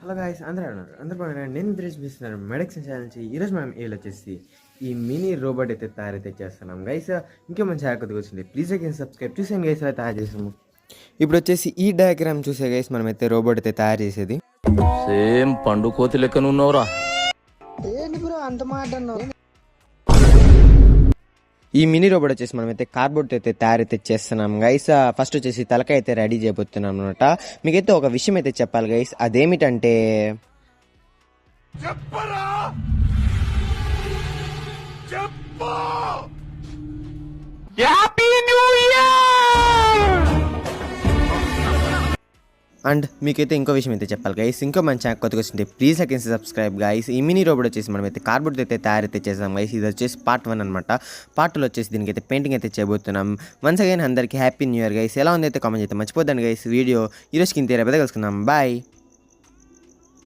Hello guys, అందరూ బాగున్నారు. నేను ఇంట్రెస్ట్ చేస్తున్నాను మెడక్స్ నుంచి. ఈరోజు మనం ఏలో వచ్చేసి ఈ మినీ రోబోట్ అయితే తయారైతే చేస్తున్నాం గైస్. ఇంకే మంచి కొద్దిగా వచ్చింది. Please like and subscribe. చూసాను గైస్, అలా తయారు చేసాము. ఇప్పుడు వచ్చేసి ఈ డయాగ్రామ్ చూసే గైస్ మనమైతే రోబోట్ అయితే తయారు చేసేది. సేమ్ పండు కోతి లెక్కన ఉన్నావురా. ఏంటి బ్రో అంత మాట అన్నావు? ఈ మినీ రోబోట్ వచ్చేసి మనమైతే కార్డ్బోర్డ్ అయితే తయారైతే చేస్తున్నాం గైస్. ఫస్ట్ వచ్చేసి తలకాయ అయితే రెడీ చేయబోతున్నాం అనమాట. మీకైతే ఒక విషయం అయితే చెప్పాలి గైస్, అదేమిటంటే అండ్ మీకైతే ఇంకో విషయం అయితే చెప్పాలి గైస్. ఇంకో మంచి కొత్తగా వచ్చింది, please like and subscribe guys. ఈ మినీ రోబోట్ వచ్చేసి మనమైతే కార్డ్బోర్డ్ అయితే తయారైతే చేసాం గైస్. ఇది వచ్చేసి పార్ట్ 1 అనమాట. పార్ట్ 2 వచ్చేసి దీనికి అయితే పెయింటింగ్ అయితే చేయబోతున్నాం. వన్స్ అగైన్ అందరికీ హ్యాపీ న్యూ ఇయర్ గైస్. ఎలా ఉంది అయితే కామెంట్ అయితే మర్చిపోద్దండి గైస్. వీడియో ఈరోజుకి ఇంతే, రేపు కలుసుకుందాం. బాయ్.